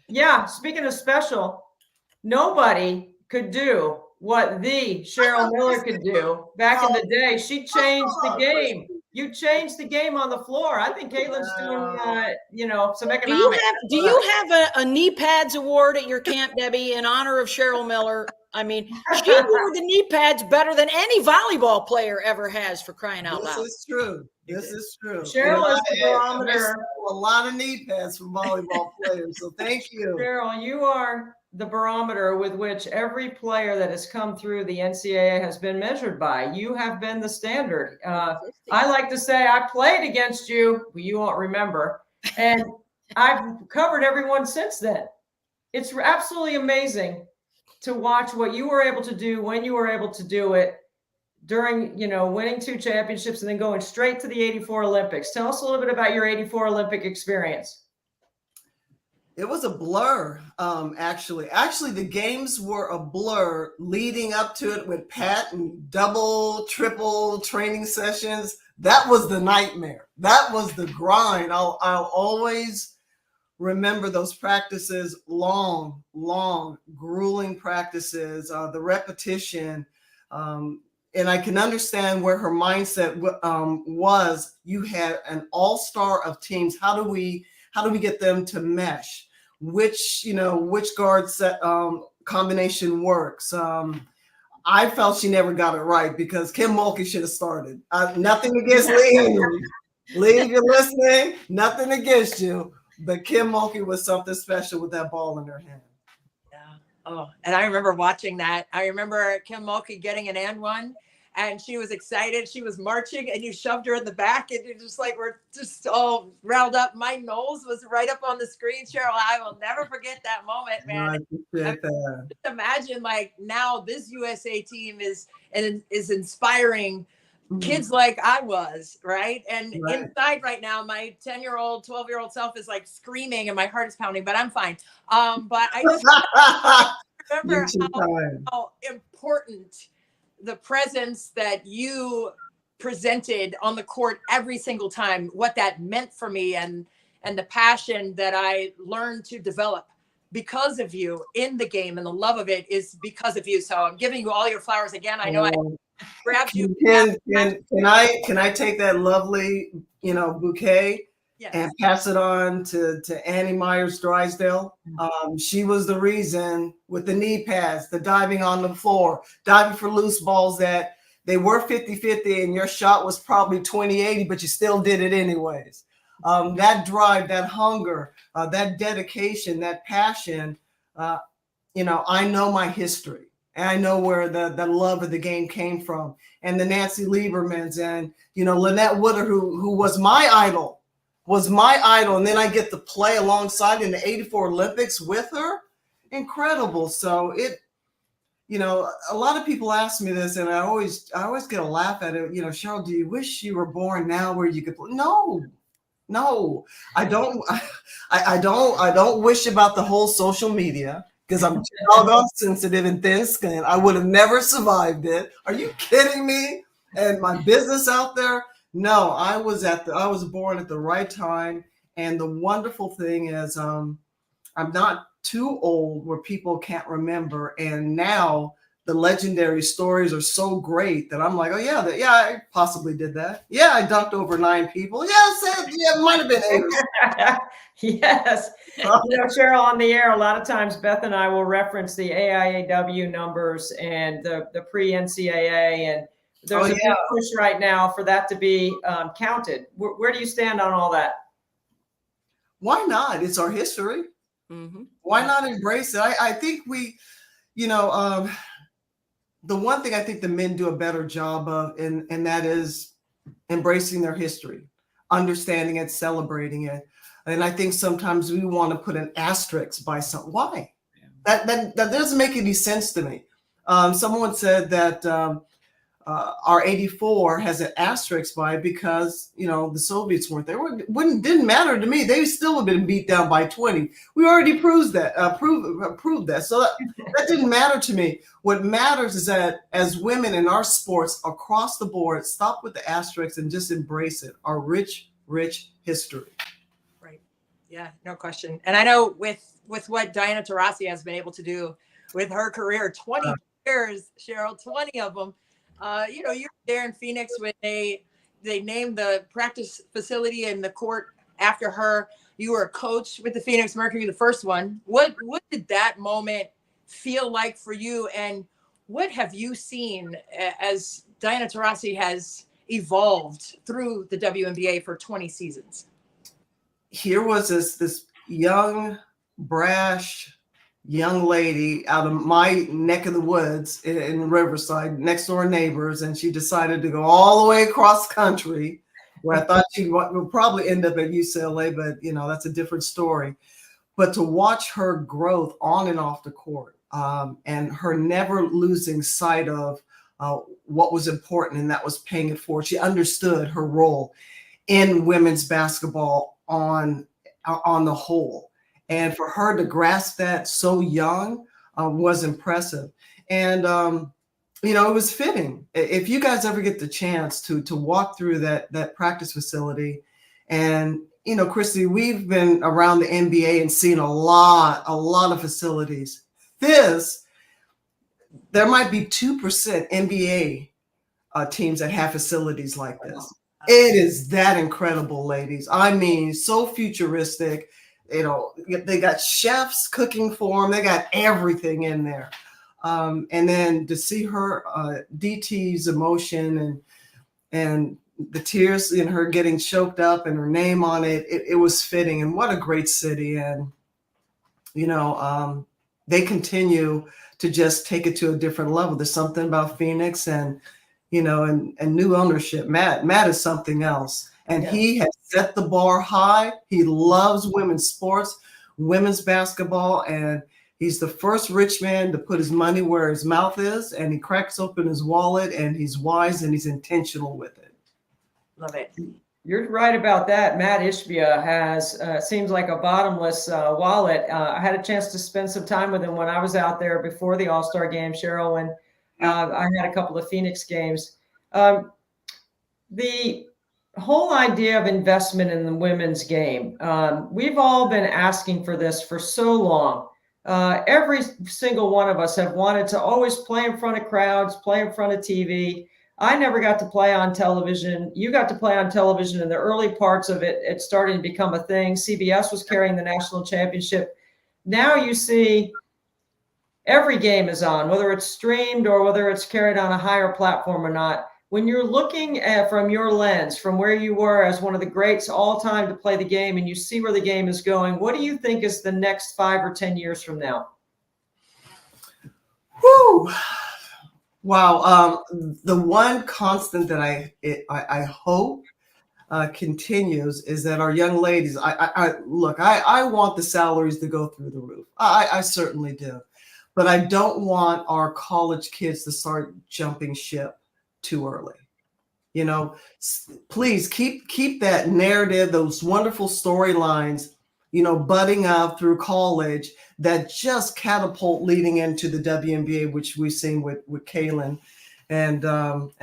Speaker 1: Yeah, speaking of special, nobody could do what the Cheryl Miller could do back in the day. She changed the game. You changed the game on the floor. I think Caitlin's doing, some economics.
Speaker 3: Do you have a knee pads award at your camp, Debbie, in honor of Cheryl Miller? I mean, she wore the knee pads better than any volleyball player ever has, for crying out loud.
Speaker 4: This is true.
Speaker 1: Cheryl is the barometer.
Speaker 4: A lot of knee pads from volleyball players, so thank you.
Speaker 1: Cheryl, you are the barometer with which every player that has come through the NCAA has been measured by. You have been the standard. I like to say I played against you, but you won't remember. And I've covered everyone since then. It's absolutely amazing to watch what you were able to do when you were able to do it during, winning 2 championships and then going straight to the 84 Olympics. Tell us a little bit about your 84 Olympic experience.
Speaker 4: It was a blur, actually. Actually, the games were a blur leading up to it with Pat and double, triple training sessions. That was the nightmare. That was the grind. I'll always remember those practices, long, grueling practices, the repetition. And I can understand where her mindset was. You had an all-star of teams. How do we get them to mesh? Which guard set combination works? I felt she never got it right because Kim Mulkey should have started. Nothing against Lee. Lee, if you're listening, nothing against you. But Kim Mulkey was something special with that ball in her hand.
Speaker 2: Yeah. Oh, and I remember watching that. I remember Kim Mulkey getting an and one. And she was excited. She was marching, and you shoved her in the back, and you just we're just all riled up. My nose was right up on the screen, Cheryl. I will never forget that moment, man. Just imagine, now this USA team is inspiring kids like I was, right? And inside right now, my 10-year-old, 12-year-old self is screaming, and my heart is pounding, but I'm fine. But I just remember how important the presence that you presented on the court every single time, what that meant for me, and the passion that I learned to develop because of you in the game, and the love of it is because of you. So I'm giving you all your flowers again. I know I grabbed you.
Speaker 4: Can I take that lovely, bouquet and pass it on to Annie Myers-Drysdale? She was the reason with the knee pads, the diving on the floor, diving for loose balls that they were 50-50 and your shot was probably 20-80, but you still did it anyways. That drive, that hunger, that dedication, that passion, I know my history. And I know where the love of the game came from. And the Nancy Liebermans and, Lynette Woodard, who was my idol. And then I get to play alongside in the 84 Olympics with her. Incredible. So a lot of people ask me this, and I always get a laugh at it. Cheryl, do you wish you were born now where you could play? No, I don't. I don't wish about the whole social media, because I'm doggone sensitive and thin skinned. I would have never survived it. Are you kidding me? And my business out there? No, I was born at the right time. And the wonderful thing is, I'm not too old where people can't remember. And now the legendary stories are so great that I'm like, oh yeah, I possibly did that. Yeah, I dunked over 9 people. Yes, it might have been 8.
Speaker 1: Yes. Cheryl, on the air, a lot of times Beth and I will reference the AIAW numbers and the pre-NCAA, and there's a big push right now for that to be counted. Where do you stand on all that?
Speaker 4: Why not? It's our history. Mm-hmm. Why not embrace it? I think we, the one thing I think the men do a better job of, and that is embracing their history, understanding it, celebrating it. And I think sometimes we want to put an asterisk by something. Why? Yeah. That doesn't make any sense to me. Someone said that our 84 has an asterisk by it because, the Soviets weren't there. Didn't matter to me. They still have been beat down by 20. We already proved that. Proved that. So that didn't matter to me. What matters is that as women in our sports across the board, stop with the asterisks and just embrace it. Our rich, rich history.
Speaker 2: Right. Yeah, no question. And I know with what Diana Taurasi has been able to do with her career, 20 years, Cheryl, 20 of them. You were there in Phoenix when they named the practice facility and the court after her. You were a coach with the Phoenix Mercury, the first one. What did that moment feel like for you? And what have you seen as Diana Taurasi has evolved through the WNBA for 20 seasons?
Speaker 4: Here was this young, brash, young lady out of my neck of the woods in Riverside, next door neighbors, and she decided to go all the way across country, where I thought she would probably end up at UCLA, but that's a different story. But to watch her growth on and off the court, and her never losing sight of what was important, and that was paying it forward. She understood her role in women's basketball on the whole. And for her to grasp that so young was impressive. And, it was fitting. If you guys ever get the chance to walk through that practice facility, and, Christy, we've been around the NBA and seen a lot of facilities. There might be 2% NBA teams that have facilities like this. It is that incredible, ladies. I mean, so futuristic. They got chefs cooking for them. They got everything in there. And then to see her, DT's emotion and the tears in her getting choked up and her name on it, it was fitting. And what a great city. And, they continue to just take it to a different level. There's something about Phoenix and new ownership. Matt is something else. And he has set the bar high. He loves women's sports, women's basketball, and he's the first rich man to put his money where his mouth is, and he cracks open his wallet, and he's wise and he's intentional with it.
Speaker 2: Love it.
Speaker 1: You're right about that. Matt Ishbia has seems like a bottomless wallet. I had a chance to spend some time with him when I was out there before the All-Star game, Cheryl, when I had a couple of Phoenix games. The whole idea of investment in the women's game. We've all been asking for this for so long. Every single one of us have wanted to always play in front of crowds, play in front of TV. I never got to play on television. You got to play on television in the early parts of it. It's starting to become a thing. CBS was carrying the national championship. Now you see every game is on, whether it's streamed or whether it's carried on a higher platform or not. When you're looking at from your lens, from where you were as one of the greats all time to play the game, and you see where the game is going, what do you think is the next 5 or 10 years from now?
Speaker 4: Whew. Wow. The one constant that I hope continues is that our young ladies, I want the salaries to go through the roof. I certainly do. But I don't want our college kids to start jumping ship too early. Please keep that narrative, those wonderful storylines budding up through college that just catapult leading into the WNBA, which we've seen with Kaylin and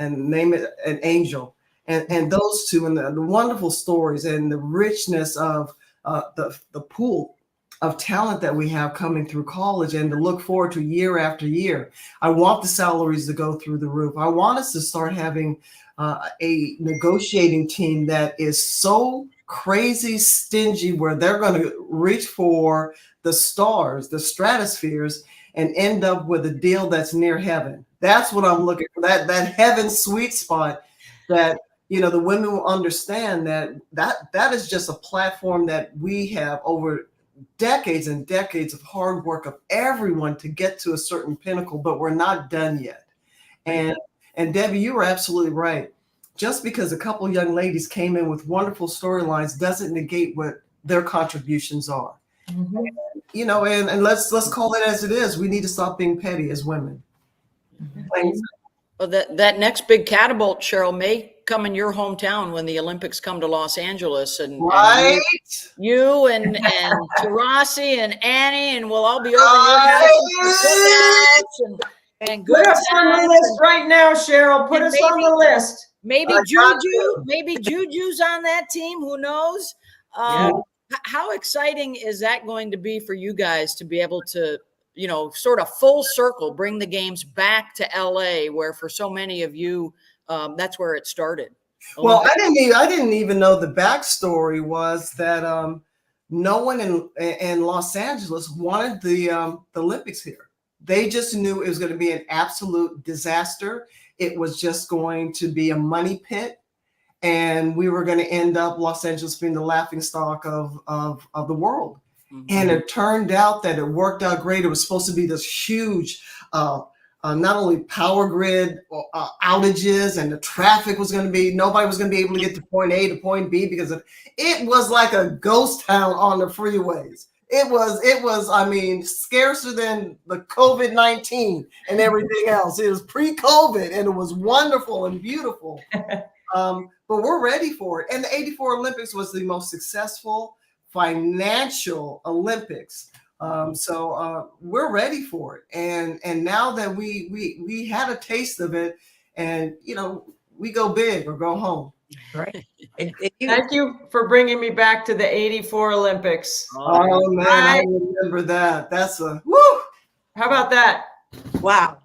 Speaker 4: name it an Angel, and those two, and the wonderful stories and the richness of the pool of talent that we have coming through college, and to look forward to year after year. I want the salaries to go through the roof. I want us to start having a negotiating team that is so crazy stingy where they're going to reach for the stars, the stratospheres, and end up with a deal that's near heaven. That's what I'm looking for, that heaven sweet spot that, the women will understand that is just a platform that we have over decades and decades of hard work of everyone to get to a certain pinnacle, but we're not done yet. And Debbie, you were absolutely right. Just because a couple young ladies came in with wonderful storylines doesn't negate what their contributions are.
Speaker 1: Mm-hmm.
Speaker 4: And let's call it as it is. We need to stop being petty as women.
Speaker 1: Mm-hmm.
Speaker 3: Well, that next big catapult, Cheryl, may come in your hometown when the Olympics come to Los Angeles, and
Speaker 4: right,
Speaker 3: you and Tarasi and Annie, and we'll all be over your house and good
Speaker 1: put us on the list right now, Cheryl. Put us on the list.
Speaker 3: Maybe Juju's on that team. Who knows? How exciting is that going to be for you guys to be able to, sort of full circle, bring the games back to LA, where for so many of you, that's where it started.
Speaker 4: Well, I didn't even know the backstory was that no one in Los Angeles wanted the Olympics here. They just knew it was going to be an absolute disaster. It was just going to be a money pit, and we were going to end up Los Angeles being the laughingstock of the world. Mm-hmm. And it turned out that it worked out great. It was supposed to be this huge, not only power grid outages, and the traffic was going to be, nobody was going to be able to get to point A to point B because it was like a ghost town on the freeways. It was, I mean, scarcer than the COVID-19 and everything else. It was pre-COVID, and it was wonderful and beautiful. But we're ready for it. And the '84 Olympics was the most successful financial Olympics. So we're ready for it. And now that we had a taste of it, and, we go big or go home.
Speaker 2: Right.
Speaker 1: Thank you for bringing me back to the '84 Olympics.
Speaker 4: Oh man, I remember that. That's a woo.
Speaker 1: How about that?
Speaker 2: Wow.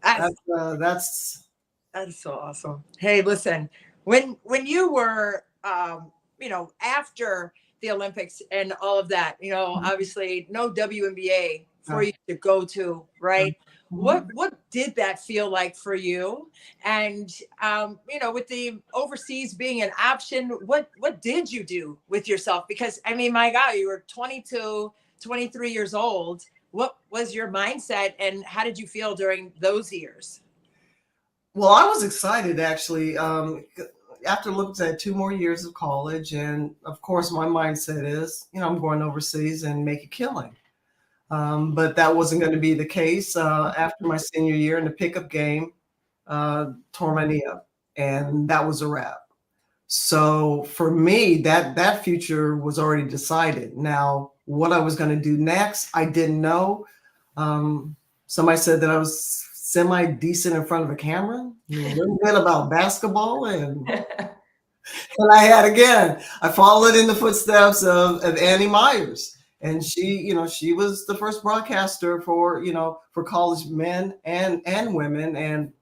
Speaker 4: That's
Speaker 2: so awesome. Hey, listen, when you were, after the Olympics and all of that, obviously no WNBA for you to go to, right? What did that feel like for you? And with the overseas being an option, what did you do with yourself? Because I mean, my God, you were 22, 23 years old. What was your mindset, and how did you feel during those years?
Speaker 4: Well, I was excited actually. After looking at 2 more years of college, and of course my mindset is, I'm going overseas and make a killing. But that wasn't going to be the case. After my senior year in the pickup game, tore my knee up, and that was a wrap. So for me, that future was already decided. Now, what I was going to do next, I didn't know. Somebody said that I was semi-decent in front of a camera, a little bit about basketball, and I followed in the footsteps of Annie Myers. And she was the first broadcaster for college men and women. And,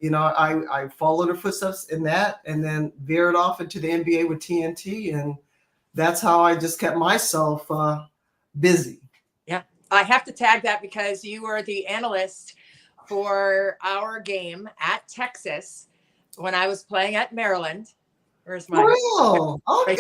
Speaker 4: I followed her footsteps in that, and then veered off into the NBA with TNT. And that's how I just kept myself busy.
Speaker 2: Yeah. I have to tag that because you were the analyst for our game at Texas when I was playing at Maryland. Where's my
Speaker 4: right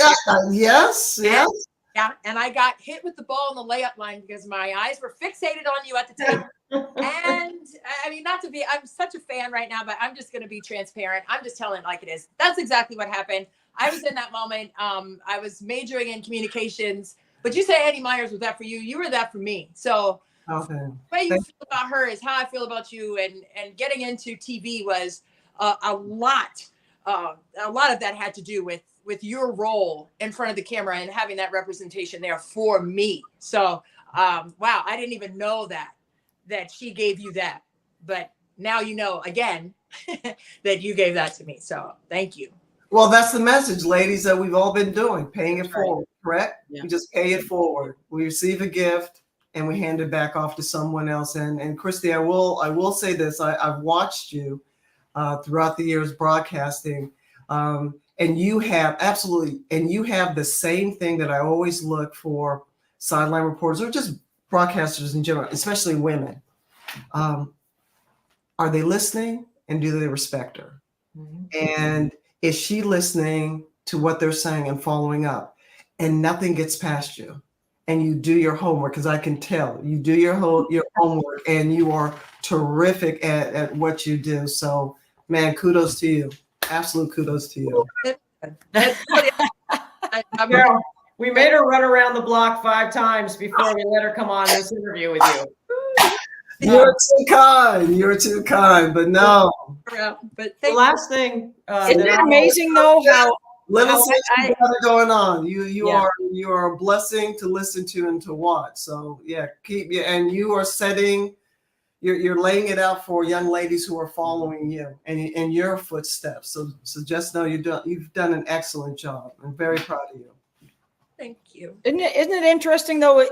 Speaker 4: yes.
Speaker 2: Yeah, and I got hit with the ball in the layup line because my eyes were fixated on you at the table. And I mean, I'm such a fan right now, but I'm just going to be transparent. I'm just telling it like it is. That's exactly what happened. I was in that moment. I was majoring in communications, but you say Annie Myers was that for you. You were that for me. So
Speaker 4: okay.
Speaker 2: The way you feel about her is how I feel about you. And getting into TV was a lot of that had to do with with your role in front of the camera and having that representation there for me. So, wow, I didn't even know that she gave you that, but now you know again that you gave that to me. So thank you.
Speaker 4: Well, that's the message, ladies, that we've all been doing, paying
Speaker 3: That's
Speaker 4: it
Speaker 3: right.
Speaker 4: forward, correct?
Speaker 3: Yeah.
Speaker 4: We just pay it forward. We receive a gift and we hand it back off to someone else. And Christy, I will say this. I've watched you throughout the years broadcasting, and you have the same thing that I always look for sideline reporters or just broadcasters in general, especially women. Are they listening and do they respect her?
Speaker 1: Mm-hmm.
Speaker 4: And is she listening to what they're saying and following up? And nothing gets past you. And you do your homework, because I can tell you do your homework, and you are terrific at what you do. So, man, kudos to you. Absolute kudos to you.
Speaker 1: Cheryl, we made her run around the block 5 times before we let her come on this interview with you.
Speaker 4: You're too kind. You're too kind. But no.
Speaker 2: But
Speaker 1: The last thing,
Speaker 3: Isn't it amazing though how
Speaker 4: Let us see what going on. You
Speaker 3: Yeah.
Speaker 4: are a blessing to listen to and to watch. So yeah, and you are setting, you're laying it out for young ladies who are following you and in your footsteps. So just know you've done an excellent job. I'm very proud of you.
Speaker 2: thank you.
Speaker 3: Isn't it interesting though?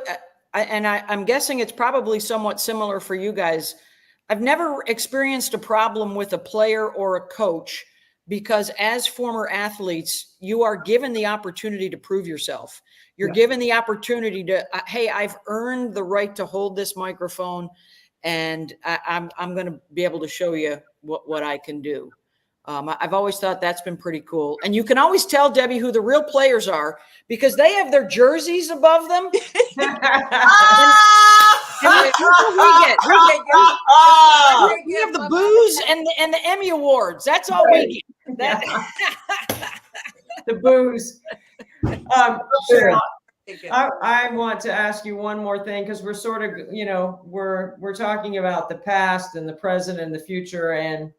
Speaker 3: I'm guessing it's probably somewhat similar for you guys. I've never experienced a problem with a player or a coach, because as former athletes, you are given the opportunity to prove yourself. You're given the opportunity to, hey, I've earned the right to hold this microphone, and I'm going to be able to show you what I can do. I've always thought that's been pretty cool. And you can always tell, Debbie, who the real players are, because they have their jerseys above them. We have the booze and the Emmy Awards. That's all we get.
Speaker 1: The booze. Cheryl, I want to ask you one more thing, because we're sort of, we're talking about the past and the present and the future, and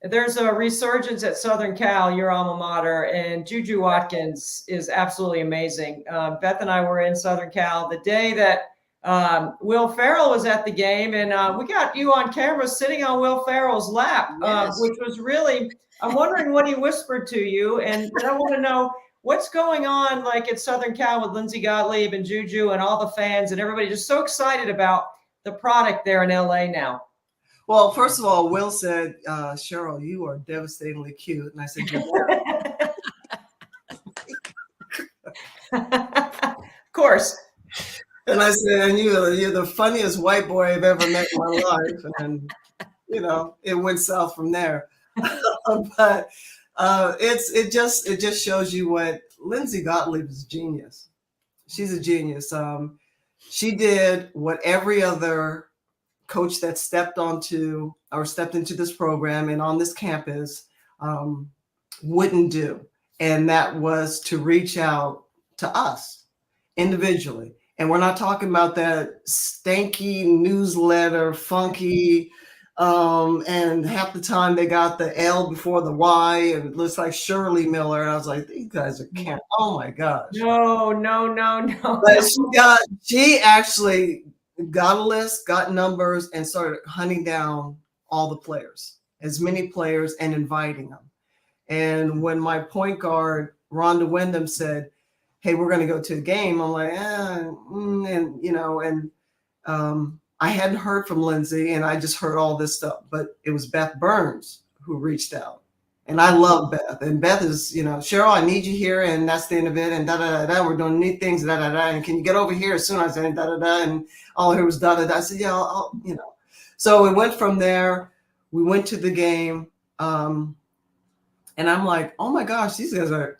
Speaker 1: there's a resurgence at Southern Cal, your alma mater, and Juju Watkins is absolutely amazing. Beth and I were in Southern Cal the day that Will Ferrell was at the game, and we got you on camera sitting on Will Ferrell's lap,
Speaker 3: Yes.
Speaker 1: which was really, I'm wondering what he whispered to you, and I want to know what's going on like at Southern Cal with Lindsey Gottlieb and Juju and all the fans and everybody just so excited about the product there in LA now.
Speaker 4: Well, first of all, Will said, Cheryl, you are devastatingly cute. And I said,
Speaker 1: of course.
Speaker 4: And I said, and you're the funniest white boy I've ever met in my life. And, it went south from there. But it just shows you what Lindsey Gottlieb is a genius. She's a genius. She did what every other coach that stepped into this program and on this campus wouldn't do. And that was to reach out to us individually. And we're not talking about that stanky newsletter, funky, and half the time they got the L before the Y, and it looks like Cheryl Miller. And I was like, these guys are camp. Oh my gosh.
Speaker 1: No.
Speaker 4: But she actually got a list, got numbers, and started hunting down all the players, as many players, and inviting them. And when my point guard, Rhonda Wyndham, said, hey, we're going to go to a game, I'm like, I hadn't heard from Lindsey, and I just heard all this stuff, but it was Beth Burns who reached out. And I love Beth. And Beth is, Cheryl, I need you here, and that's the end of it, and da-da-da-da, we're doing neat things, da-da-da, and can you get over here as soon as I said da-da-da, and all I heard was da-da-da. I said, yeah, I'll. So we went from there. We went to the game, and I'm like, oh my gosh, these guys are,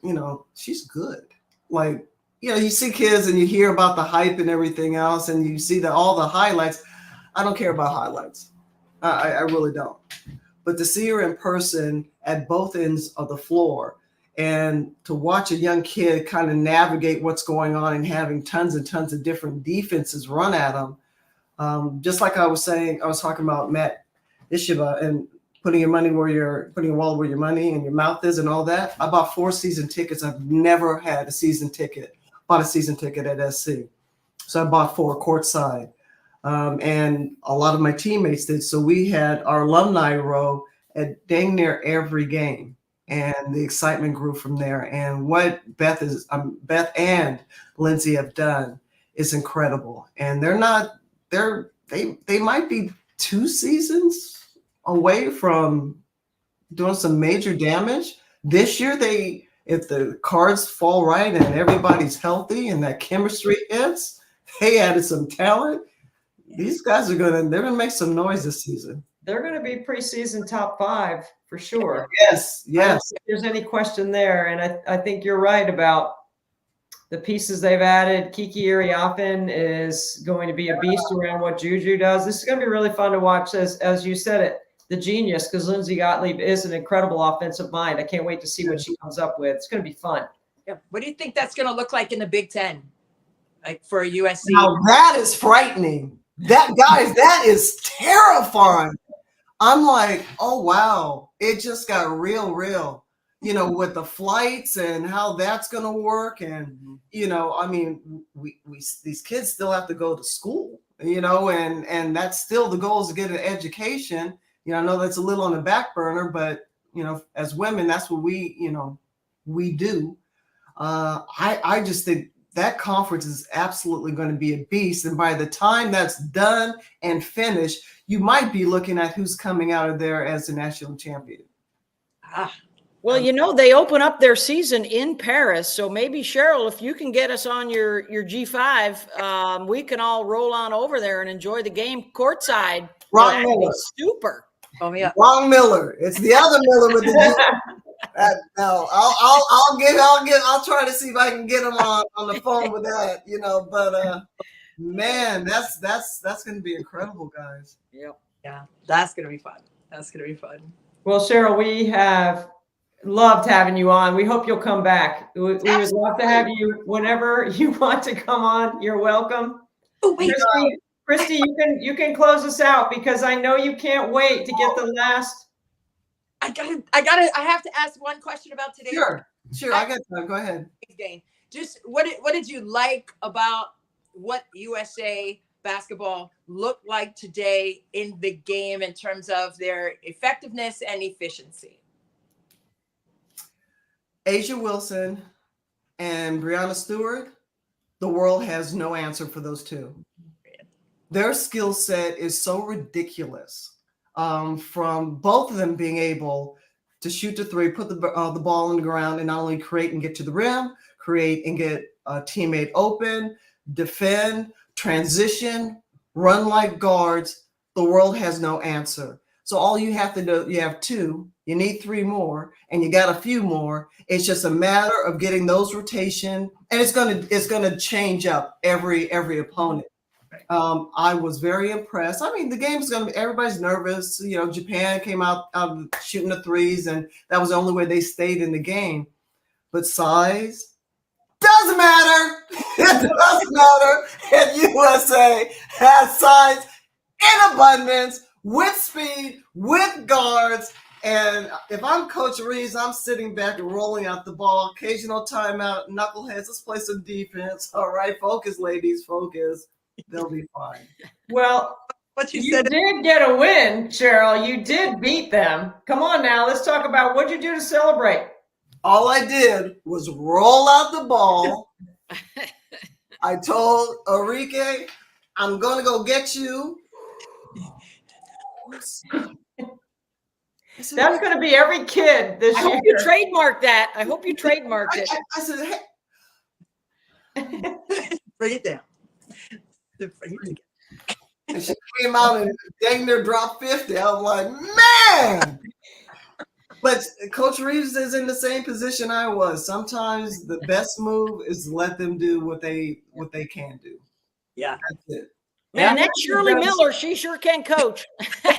Speaker 4: she's good. Like, you see kids and you hear about the hype and everything else, and you see all the highlights. I don't care about highlights. I really don't. But to see her in person at both ends of the floor, and to watch a young kid kind of navigate what's going on and having tons and tons of different defenses run at them, just like I was saying, I was talking about Matt Ishiba and putting your wallet where your money and your mouth is and all that. I bought 4 season tickets. I've never had a season ticket. Bought a season ticket at SC. So I bought 4 courtside. And a lot of my teammates did. So we had our alumni row at dang near every game. And the excitement grew from there. And what Beth and Lindsay have done is incredible. And they might be 2 seasons away from doing some major damage. This year, if the cards fall right and everybody's healthy and that chemistry hits, they added some talent. These guys they're gonna make some noise this season.
Speaker 1: They're gonna be preseason top 5 for sure.
Speaker 4: Yes.
Speaker 1: I don't think there's any question there. And I think you're right about the pieces they've added. Kiki Iriafen is going to be a beast around what Juju does. This is going to be really fun to watch, as you said it, the genius, because Lindsay Gottlieb is an incredible offensive mind. I can't wait to see what she comes up with. It's going to be fun.
Speaker 2: Yeah. What do you think that's going to look like in the Big Ten, like for USC?
Speaker 4: Now that is frightening. That is terrifying. I'm like, oh wow, it just got real, with the flights and how that's going to work. And, I mean, these kids still have to go to school, and that's still the goal, is to get an education. I know that's a little on the back burner, but, as women, that's what we do. I just think that conference is absolutely going to be a beast. And by the time that's done and finished, you might be looking at who's coming out of there as the national champion.
Speaker 3: Well, they open up their season in Paris. So maybe, Cheryl, if you can get us on your G5, we can all roll on over there and enjoy the game courtside.
Speaker 4: Wrong Miller.
Speaker 3: Super.
Speaker 2: Oh, yeah.
Speaker 4: Wrong Miller. It's the other Miller with the no, I'll try to see if I can get him on the phone with that, but man, that's going to be incredible, guys.
Speaker 3: Yep.
Speaker 2: Yeah, that's going to be fun.
Speaker 1: Well, Cheryl, we have loved having you on. We hope you'll come back. We would love to have you whenever you want to come on. You're welcome.
Speaker 2: Oh, wait.
Speaker 1: Christy, you can close us out, because I know you can't wait to get the last.
Speaker 2: I have to ask one question about today.
Speaker 4: Sure. I got time. Go ahead.
Speaker 2: Game. Just what did you like about what USA basketball looked like today in the game in terms of their effectiveness and efficiency?
Speaker 4: Asia Wilson and Breanna Stewart, the world has no answer for those two. Their skill set is so ridiculous. From both of them being able to shoot the 3, put the ball on the ground, and not only create and get to the rim, create and get a teammate open, defend, transition, run like guards. The world has no answer. So all you have to do, you have 2, you need 3 more, and you got a few more. It's just a matter of getting those rotation, and it's gonna change up every opponent. I was very impressed. I mean, the game's everybody's nervous. Japan came out shooting the 3s, and that was the only way they stayed in the game. But size doesn't matter. It doesn't matter. And USA has size in abundance, with speed, with guards. And if I'm Coach Reeves, I'm sitting back and rolling out the ball. Occasional timeout, knuckleheads. Let's play some defense. All right, focus, ladies, focus. They'll be fine.
Speaker 1: Well, you did get a win, Cheryl. You did beat them. Come on now. Let's talk about what you do to celebrate.
Speaker 4: All I did was roll out the ball. I told Enrique, I'm going to go get you.
Speaker 1: That's going to be every kid this year.
Speaker 3: I hope you trademarked that. I hope you trademarked it.
Speaker 4: I said,
Speaker 2: hey. Bring it down.
Speaker 4: And she came out and dang near dropped 50. I was like, man. But Coach Reeves is in the same position I was. Sometimes the best move is to let them do what they can do.
Speaker 2: Yeah.
Speaker 4: That's it.
Speaker 3: Man, that's Shirley Miller. She sure can coach.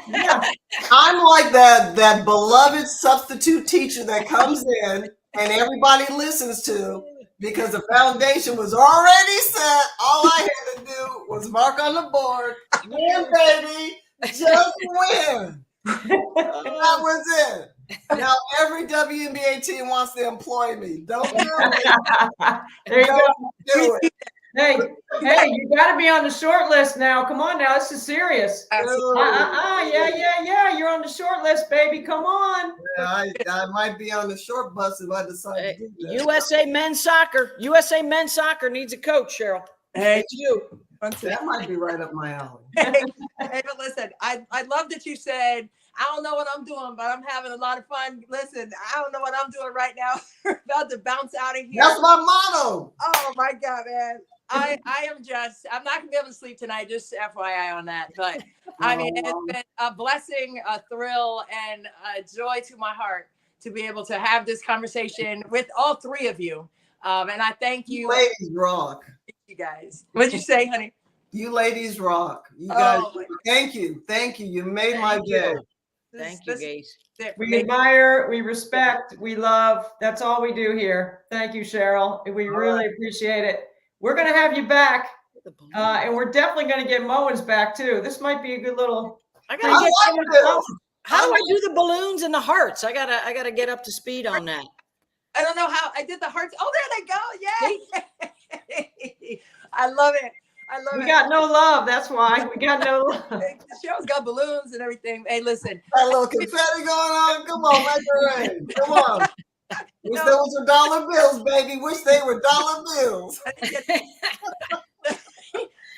Speaker 4: Yeah. I'm like that beloved substitute teacher that comes in and everybody listens to, because the foundation was already set. All I had to do was mark on the board, win, baby, just win. That was it. Now every WNBA team wants to employ me. Don't do it.
Speaker 1: There you go.
Speaker 4: Do it.
Speaker 1: Hey, you got to be on the short list now. Come on now, this is serious. Yeah, you're on the short list, baby. Come on.
Speaker 4: Yeah, I might be on the short bus if I decide to do that.
Speaker 3: USA men's soccer needs a coach, Cheryl.
Speaker 2: Hey,
Speaker 3: It's you.
Speaker 4: That might be right up my alley.
Speaker 2: hey, but listen, I love that you said, I don't know what I'm doing, but I'm having a lot of fun. Listen, I don't know what I'm doing right now. We're about to bounce out of here.
Speaker 4: That's my motto.
Speaker 2: Oh my God, man. I'm not gonna be able to sleep tonight, just FYI on that. But I mean, it's been a blessing, a thrill, and a joy to my heart to be able to have this conversation with all three of you. And I thank you.
Speaker 4: Ladies rock.
Speaker 2: You guys. What'd you say, honey?
Speaker 4: You ladies rock. You guys, thank you. Thank you. You made my day.
Speaker 3: Thank you, Gaze.
Speaker 1: We admire, we respect, we love. That's all we do here. Thank you, Cheryl. We really appreciate it. We're going to have you back, and we're definitely going to get Mowins back too. This might be a good little.
Speaker 3: How do I do the balloons and the hearts? I gotta get up to speed on that.
Speaker 2: I don't know how I did the hearts. Oh, there they go. Yay. I love it.
Speaker 1: We got no love. That's why we got no love.
Speaker 2: The show's got balloons and everything. Hey, listen.
Speaker 4: Got a little confetti going on. Come on, make it rain. Come on. Wish they was dollar bills, baby. Wish they were dollar bills.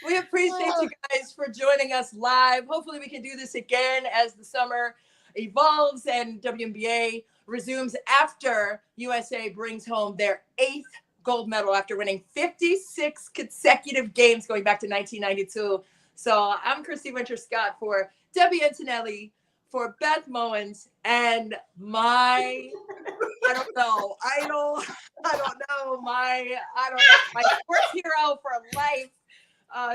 Speaker 2: We appreciate you guys for joining us live. Hopefully we can do this again as the summer evolves and WNBA resumes after USA brings home their 8th gold medal after winning 56 consecutive games going back to 1992. So I'm Christy Winter-Scott for Debbie Antonelli, for Beth Mowins, and my sports hero for life,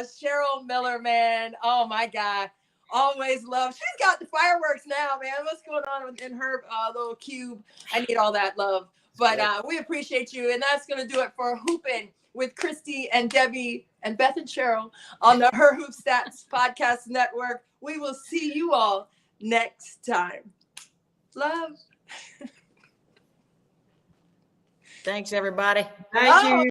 Speaker 2: Cheryl Miller, man. Oh my God. Always love. She's got the fireworks now, man. What's going on in her little cube? I need all that love. But we appreciate you. And that's going to do it for Hoopin with Christy and Debbie and Beth and Cheryl on the Her Hoop Stats Podcast Network. We will see you all next time. Love.
Speaker 3: Thanks, everybody.
Speaker 1: Thank you.